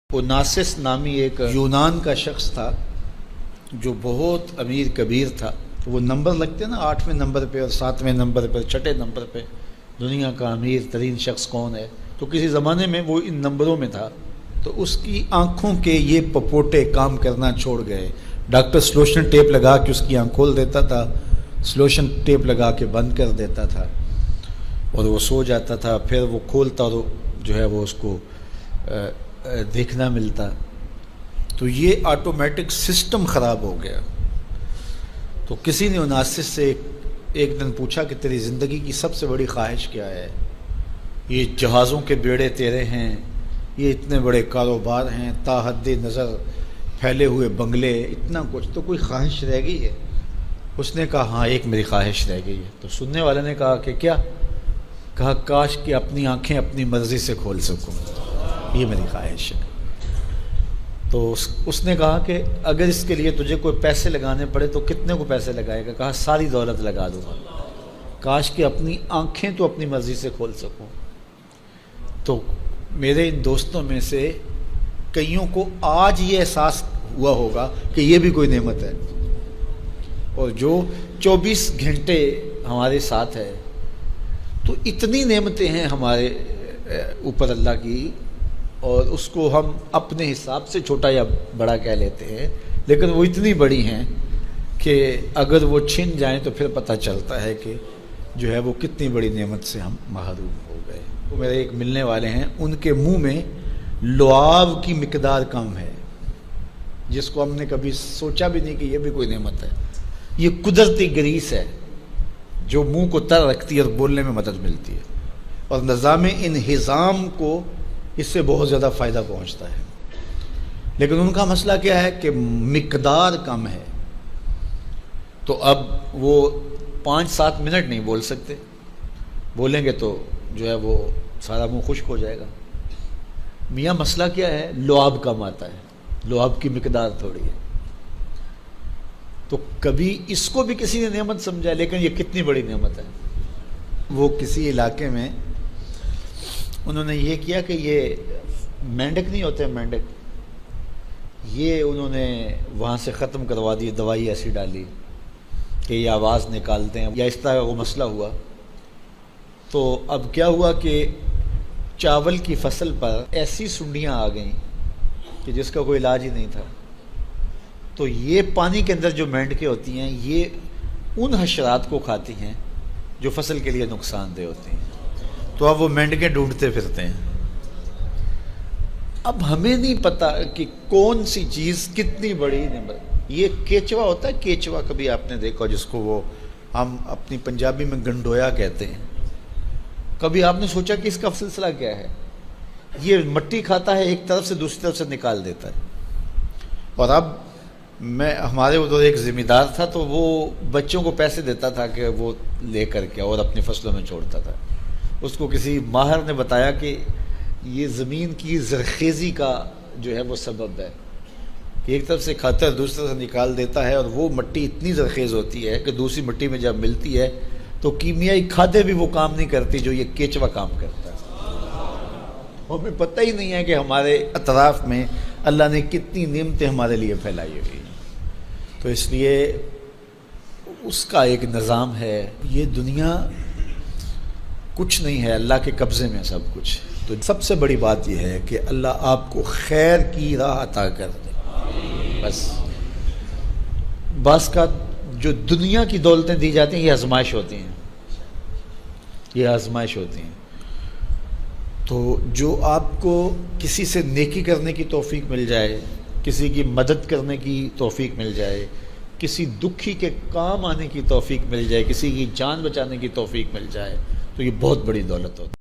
اوناسس نامی ایک یونان کا شخص تھا جو بہت امیر کبیر تھا. تو وہ نمبر لگتے ہیں نا، 8ویں نمبر پہ اور 7ویں نمبر پہ، 6 نمبر پہ دنیا کا امیر ترین شخص کون ہے. تو کسی زمانے میں وہ ان نمبروں میں تھا. تو اس کی آنکھوں کے یہ پپوٹے کام کرنا چھوڑ گئے. ڈاکٹر سلوشن ٹیپ لگا کے اس کی آنکھ کھول دیتا تھا، سلوشن ٹیپ لگا کے بند کر دیتا تھا اور وہ سو جاتا تھا. پھر وہ کھولتا اور جو ہے وہ اس کو دیکھنا ملتا. تو یہ آٹومیٹک سسٹم خراب ہو گیا. تو کسی نے اوناسس سے ایک دن پوچھا کہ تیری زندگی کی سب سے بڑی خواہش کیا ہے؟ یہ جہازوں کے بیڑے تیرے ہیں، یہ اتنے بڑے کاروبار ہیں، تا حد نظر پھیلے ہوئے بنگلے، اتنا کچھ، تو کوئی خواہش رہ گئی ہے؟ اس نے کہا ہاں، ایک میری خواہش رہ گئی ہے. تو سننے والے نے کہا کہ کیا؟ کہا کاش کہ اپنی آنکھیں اپنی مرضی سے کھول سکوں، یہ میری خواہش ہے. تو اس نے کہا کہ اگر اس کے لیے تجھے کوئی پیسے لگانے پڑے تو کتنے کو پیسے لگائے گا؟ کہا ساری دولت لگا دوں گا. کاش کہ اپنی آنکھیں تو اپنی مرضی سے کھول سکوں. تو میرے ان دوستوں میں سے کئیوں کو آج یہ احساس ہوا ہوگا کہ یہ بھی کوئی نعمت ہے. اور جو 24 گھنٹے ہمارے ساتھ ہے، تو اتنی نعمتیں ہیں ہمارے اوپر اللہ کی، اور اس کو ہم اپنے حساب سے چھوٹا یا بڑا کہہ لیتے ہیں، لیکن وہ اتنی بڑی ہیں کہ اگر وہ چھن جائیں تو پھر پتہ چلتا ہے کہ جو ہے وہ کتنی بڑی نعمت سے ہم محروم ہو گئے. وہ میرے ایک ملنے والے ہیں، ان کے منہ میں لعاب کی مقدار کم ہے، جس کو ہم نے کبھی سوچا بھی نہیں کہ یہ بھی کوئی نعمت ہے. یہ قدرتی گریس ہے جو منہ کو تر رکھتی ہے اور بولنے میں مدد ملتی ہے، اور نظام انہضام کو اس سے بہت زیادہ فائدہ پہنچتا ہے. لیکن ان کا مسئلہ کیا ہے کہ مقدار کم ہے. تو اب وہ 5-7 منٹ نہیں بول سکتے، بولیں گے تو جو ہے وہ سارا منہ خشک ہو جائے گا. میاں مسئلہ کیا ہے؟ لعاب کم آتا ہے، لعاب کی مقدار تھوڑی ہے. تو کبھی اس کو بھی کسی نے نعمت سمجھا، لیکن یہ کتنی بڑی نعمت ہے. وہ کسی علاقے میں انہوں نے یہ کیا کہ یہ مینڈک نہیں ہوتے، مینڈک، یہ انہوں نے وہاں سے ختم کروا دی، دوائی ایسی ڈالی کہ یہ آواز نکالتے ہیں، یا اس طرح وہ مسئلہ ہوا. تو اب کیا ہوا کہ چاول کی فصل پر ایسی سنڈیاں آ گئیں کہ جس کا کوئی علاج ہی نہیں تھا. تو یہ پانی کے اندر جو مینڈکیں ہوتی ہیں، یہ ان حشرات کو کھاتی ہیں جو فصل کے لیے نقصان دہ ہوتی ہیں. تو اب وہ مینڈکیں ڈھونڈتے پھرتے ہیں. اب ہمیں نہیں پتہ کہ کون سی چیز کتنی بڑی نعمت. یہ کیچوا ہوتا ہے، کیچوا کبھی آپ نے دیکھا جس کو وہ ہم اپنی پنجابی میں گنڈویا کہتے ہیں. کبھی آپ نے سوچا کہ اس کا سلسلہ کیا ہے؟ یہ مٹی کھاتا ہے، ایک طرف سے دوسری طرف سے نکال دیتا ہے. اور اب ہمارے ادھر ایک ذمہ دار تھا، تو وہ بچوں کو پیسے دیتا تھا کہ وہ لے کر کے اور اپنی فصلوں میں چھوڑتا تھا. اس کو کسی ماہر نے بتایا کہ یہ زمین کی زرخیزی کا جو ہے وہ سبب ہے کہ ایک طرف سے کھاتا ہے، دوسری طرف سے نکال دیتا ہے، اور وہ مٹی اتنی زرخیز ہوتی ہے کہ دوسری مٹی میں جب ملتی ہے تو کیمیائی کھادیں بھی وہ کام نہیں کرتی جو یہ کیچوا کام کرتا ہے. ہمیں پتہ ہی نہیں ہے کہ ہمارے اطراف میں اللہ نے کتنی نعمتیں ہمارے لیے پھیلائی ہوئی ہیں. تو اس لیے اس کا ایک نظام ہے. یہ دنیا کچھ نہیں ہے، اللہ کے قبضے میں سب کچھ. تو سب سے بڑی بات یہ ہے کہ اللہ آپ کو خیر کی راہ عطا کر دے. بس بعض کا جو دنیا کی دولتیں دی جاتی ہیں، یہ آزمائش ہوتی ہیں، یہ آزمائش ہوتی ہیں. تو جو آپ کو کسی سے نیکی کرنے کی توفیق مل جائے، کسی کی مدد کرنے کی توفیق مل جائے، کسی دکھی کے کام آنے کی توفیق مل جائے، کسی کی جان بچانے کی توفیق مل جائے، تو یہ بہت بڑی دولت ہوتی ہے.